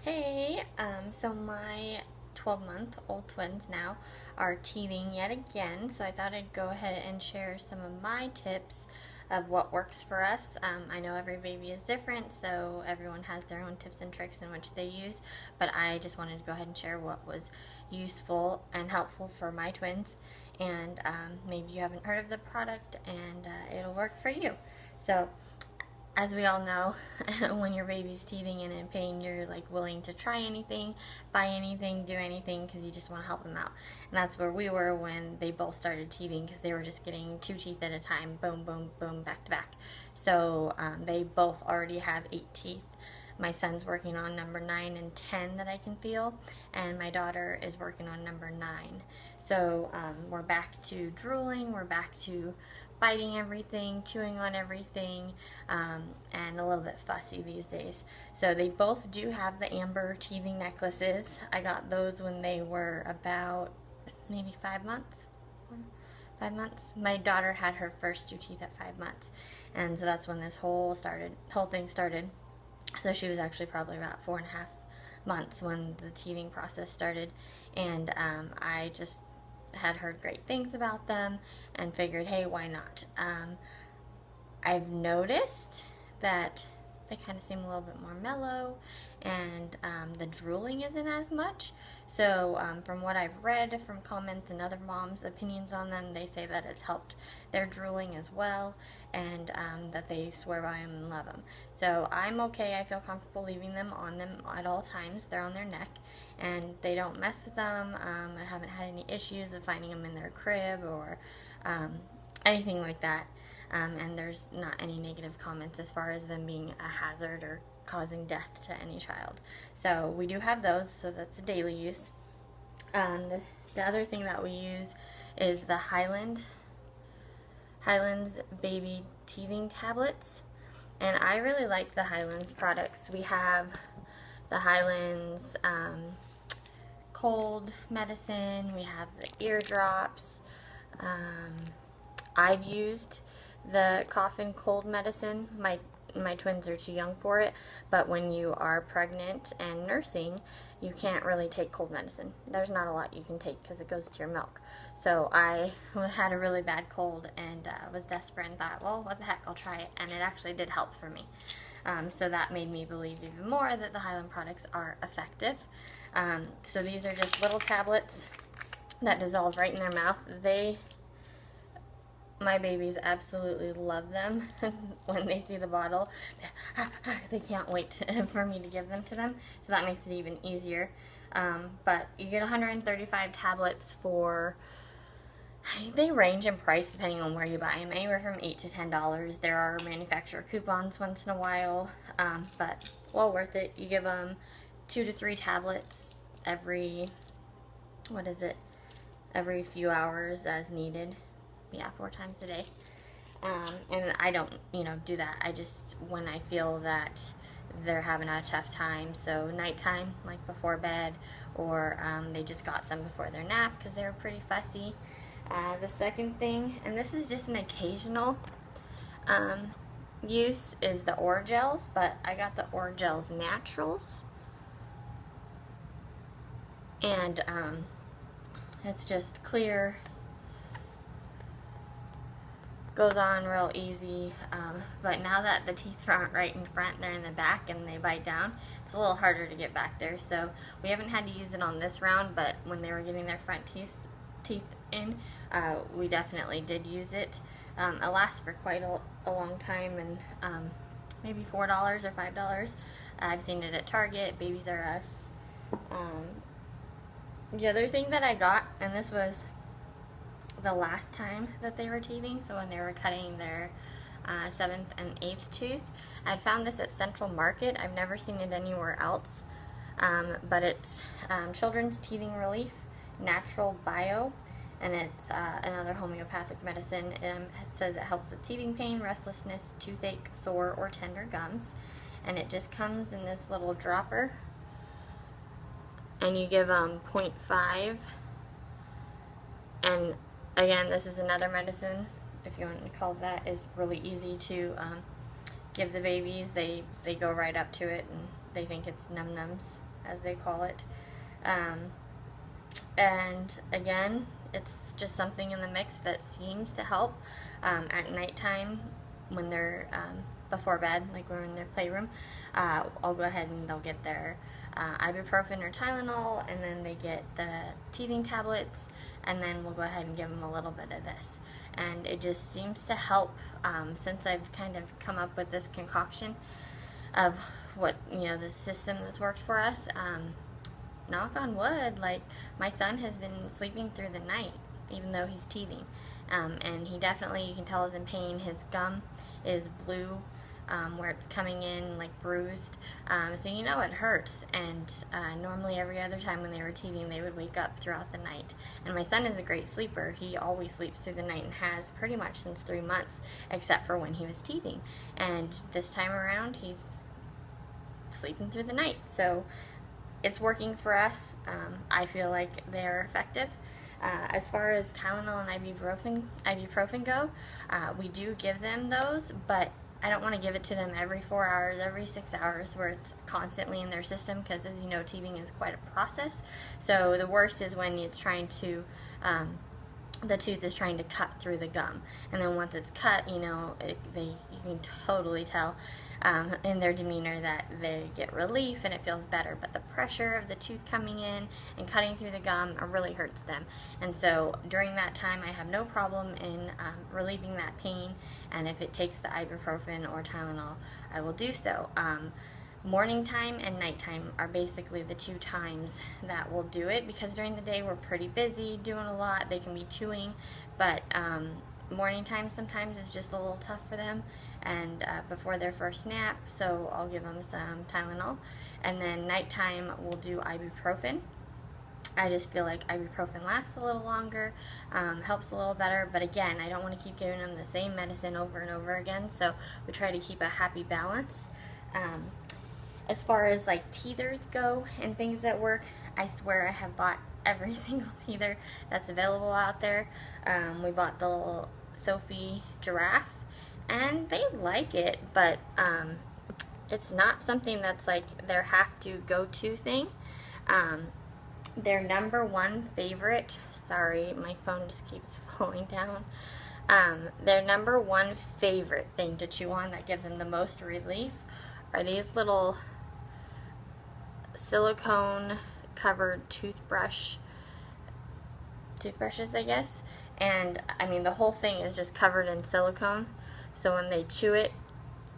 Hey, so my 12-month-old twins now are teething yet again, so I thought I'd go ahead and share some of my tips of what works for us. I know every baby is different, so everyone has their own tips and tricks in which they use, but I just wanted to go ahead and share what was useful and helpful for my twins. And maybe you haven't heard of the product, and it'll work for you. So, as we all know, when your baby's teething and in pain, you're like willing to try anything, buy anything, do anything because you just want to help them out. And that's where we were when they both started teething because they were just getting two teeth at a time, boom, boom, boom, back to back. So they both already have 8 teeth. My son's working on number 9 and 10 that I can feel, and my daughter is working on number 9. So we're back to drooling, we're back to biting everything, chewing on everything, and a little bit fussy these days. So they both do have the amber teething necklaces. I got those when they were about maybe 5 months. 5 months. My daughter had her first two teeth at 5 months, and so that's when this whole thing started. So she was actually probably about 4.5 months when the teething process started, and I just had heard great things about them and figured, hey, why not? I've noticed that they kind of seem a little bit more mellow, and the drooling isn't as much. So from what I've read from comments and other moms' opinions on them, they say that it's helped their drooling as well, and that they swear by them and love them. So I'm okay. I feel comfortable leaving them on them at all times. They're on their neck, and they don't mess with them. I haven't had any issues of finding them in their crib or anything like that. And there's not any negative comments as far as them being a hazard or causing death to any child. So we do have those, so that's a daily use. The other thing that we use is the Hyland's baby teething tablets, and I really like the Hyland's products. We have the Hyland's cold medicine, we have the ear drops. I've used the cough and cold medicine. My twins are too young for it, but when you are pregnant and nursing, you can't really take cold medicine. There's not a lot you can take because it goes to your milk. So I had a really bad cold and was desperate and thought, well, what the heck, I'll try it. And it actually did help for me. So that made me believe even more that the Hyland products are effective. So these are just little tablets that dissolve right in their mouth. My babies absolutely love them. When they see the bottle, they can't wait for me to give them to them. So that makes it even easier. But you get 135 tablets for, they range in price depending on where you buy them, anywhere from $8 to $10. There are manufacturer coupons once in a while, but well worth it. You give them 2 to 3 tablets every, every few hours as needed. Yeah, 4 times a day. And I don't, do that. I just, when I feel that they're having a tough time, so nighttime, like before bed, or they just got some before their nap because they were pretty fussy. The second thing, and this is just an occasional use, is the Orajels, but I got the Orajels Naturals. And it's just clear, goes on real easy, but now that the teeth aren't right in front, they're in the back and they bite down, it's a little harder to get back there. So we haven't had to use it on this round, but when they were getting their front teeth in, we definitely did use it. It lasts for quite a long time, and maybe $4 or $5. I've seen it at Target, Babies R Us. The other thing that I got, and this was the last time that they were teething, so when they were cutting their 7th and 8th tooth, I'd found this at Central Market. I've never seen it anywhere else, but it's Children's Teething Relief Natural Bio, and it's another homeopathic medicine. It says it helps with teething pain, restlessness, toothache, sore, or tender gums, and it just comes in this little dropper, and you give them 0.5, and again, this is another medicine, if you want to call that, is really easy to give the babies. They go right up to it and they think it's num-nums. as they call it. And again, it's just something in the mix that seems to help at nighttime when they're before bed, like when we're in their playroom. I'll go ahead and they'll get their ibuprofen or Tylenol, and then they get the teething tablets, and then we'll go ahead and give them a little bit of this. And it just seems to help since I've kind of come up with this concoction of what, the system that's worked for us. Knock on wood, like my son has been sleeping through the night even though he's teething, and he definitely, you can tell, is in pain. His gum is blue where it's coming in like bruised, so it hurts. And normally every other time when they were teething, they would wake up throughout the night. And my son is a great sleeper. He always sleeps through the night and has pretty much since 3 months, except for when he was teething. And this time around he's sleeping through the night, so it's working for us. I feel like they're effective. As far as Tylenol and ibuprofen go, we do give them those, but I don't want to give it to them every 4 hours, every 6 hours, where it's constantly in their system, because as you know, teething is quite a process. So the worst is when it's trying to, the tooth is trying to cut through the gum, and then once it's cut, you can totally tell in their demeanor that they get relief and it feels better, but the pressure of the tooth coming in and cutting through the gum really hurts them. And so during that time, I have no problem in relieving that pain, and if it takes the ibuprofen or Tylenol, I will do so. Morning time and nighttime are basically the 2 times that we'll do it, because during the day we're pretty busy doing a lot. They can be chewing, but morning time sometimes is just a little tough for them, and before their first nap, so I'll give them some Tylenol. And then nighttime we'll do ibuprofen. I just feel like ibuprofen lasts a little longer, helps a little better, but again, I don't want to keep giving them the same medicine over and over again, so we try to keep a happy balance. As far as like teethers go and things that work, I swear I have bought every single teether that's available out there. We bought the little Sophie giraffe, and they like it, but it's not something that's like their have-to go-to thing. Their number one favorite, sorry, my phone just keeps falling down. Their number one favorite thing to chew on that gives them the most relief are these little silicone covered toothbrushes, I guess. And I mean, the whole thing is just covered in silicone, so when they chew it,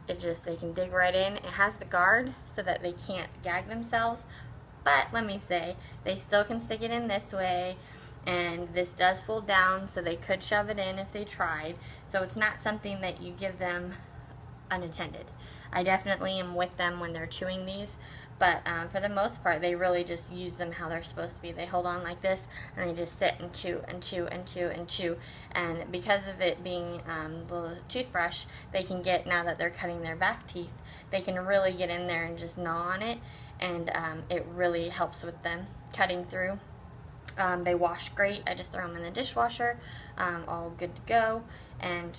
they can dig right in. It has the guard so that they can't gag themselves, but let me say, they still can stick it in this way, and this does fold down, so they could shove it in if they tried. So it's not something that you give them unattended. I definitely am with them when they're chewing these, but for the most part, they really just use them how they're supposed to be. They hold on like this, and they just sit and chew and chew and chew and chew. And because of it being the toothbrush, they can get, now that they're cutting their back teeth, they can really get in there and just gnaw on it, and it really helps with them cutting through. They wash great. I just throw them in the dishwasher, all good to go, and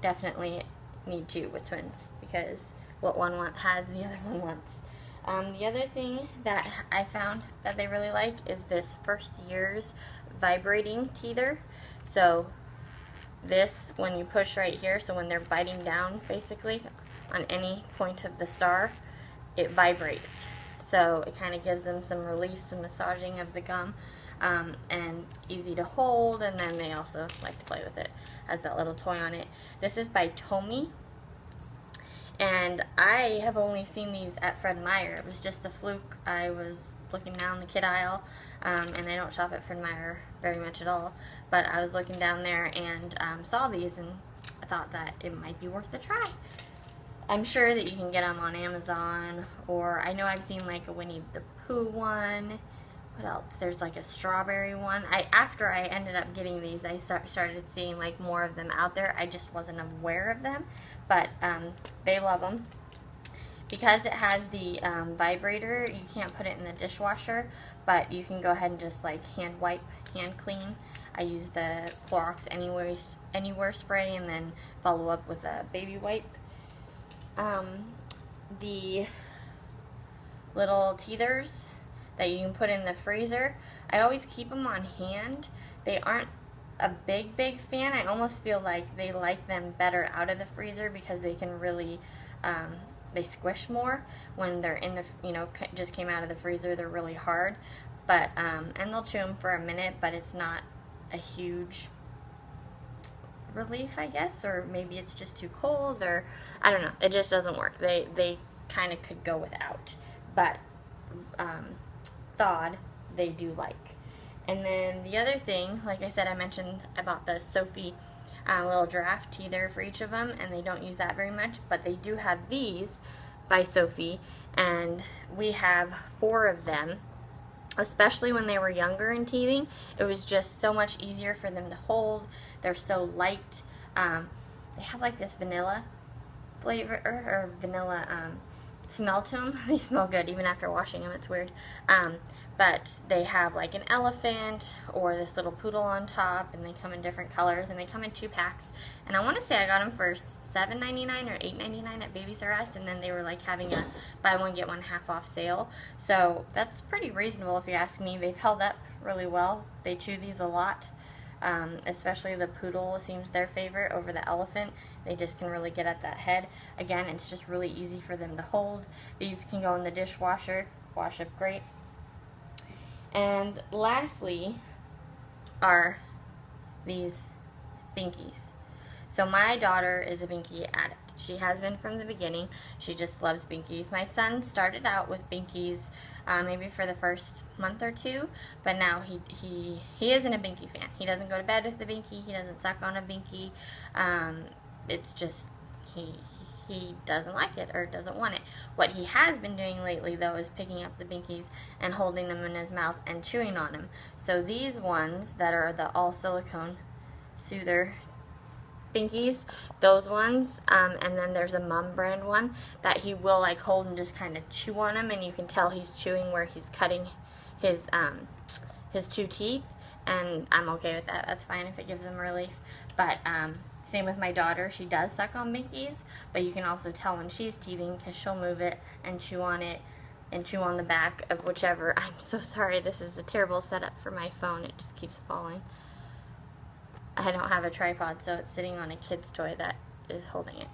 definitely need to with twins, because what one has, the other one wants. The other thing that I found that they really like is this First Year's vibrating teether. So this, when you push right here, so when they're biting down basically on any point of the star, it vibrates. So it kind of gives them some relief, some massaging of the gum, and easy to hold, and then they also like to play with it. Has that little toy on it. This is by Tomy, and I have only seen these at Fred Meyer. It was just a fluke. I was looking down the kid aisle, and I don't shop at Fred Meyer very much at all, but I was looking down there and saw these, and I thought that it might be worth a try. I'm sure that you can get them on Amazon, or I know I've seen like a Winnie the Pooh one. What else? There's like a strawberry one. After I ended up getting these, I started seeing like more of them out there. I just wasn't aware of them, but they love them. Because it has the vibrator, you can't put it in the dishwasher, but you can go ahead and just like hand wipe, hand clean. I use the Clorox Anywhere spray and then follow up with a baby wipe. The little teethers, that you can put in the freezer. I always keep them on hand. They aren't a big fan. I almost feel like they like them better out of the freezer because they can really they squish more when they're in the, you know, just came out of the freezer. They're really hard, but and they'll chew them for a minute, but it's not a huge relief, I guess, or maybe it's just too cold, or I don't know. It just doesn't work. They kind of could go without, but thawed they do like. And then the other thing, like I said, I mentioned I bought the Sophie little draft teether for each of them, and they don't use that very much, but they do have these by Sophie, and we have 4 of them. Especially when they were younger and teething, it was just so much easier for them to hold. They're so light. They have like this vanilla flavor or vanilla smell to them. They smell good even after washing them. It's weird. But they have like an elephant or this little poodle on top, and they come in different colors, and they come in 2 packs. And I want to say I got them for $7.99 or $8.99 at Babies R Us, and then they were like having a buy one get one half off sale. So that's pretty reasonable if you ask me. They've held up really well. They chew these a lot. Especially the poodle seems their favorite over the elephant. They just can really get at that head. Again, it's just really easy for them to hold. These can go in the dishwasher, wash up great. And lastly are these Binkies. So my daughter is a Binky addict. She has been from the beginning. She just loves Binkies. My son started out with Binkies maybe for the first month or 2, but now he isn't a Binky fan. He doesn't go to bed with the Binky. He doesn't suck on a Binky. It's just he doesn't like it or doesn't want it. What he has been doing lately, though, is picking up the Binkies and holding them in his mouth and chewing on them. So these ones that are the all silicone soother Binkies, those ones, and then there's a Mum brand one that he will like hold and just kind of chew on them, and you can tell he's chewing where he's cutting his 2 teeth, and I'm okay with that. That's fine if it gives him relief. But same with my daughter. She does suck on Binkies, but you can also tell when she's teething because she'll move it and chew on it and chew on the back of whichever. I'm so sorry. This is a terrible setup for my phone. It just keeps falling. I don't have a tripod, so it's sitting on a kid's toy that is holding it.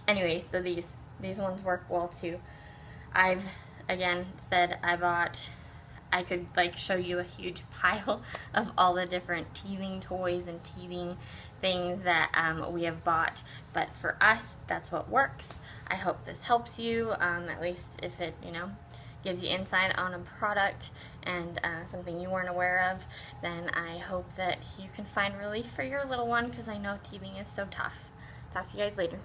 Anyway, so these ones work well too. I've, again, said I could like show you a huge pile of all the different teething toys and teething things that we have bought, but for us, that's what works. I hope this helps you, at least if it, you know, gives you insight on a product and something you weren't aware of, then I hope that you can find relief for your little one, because I know teething is so tough. Talk to you guys later.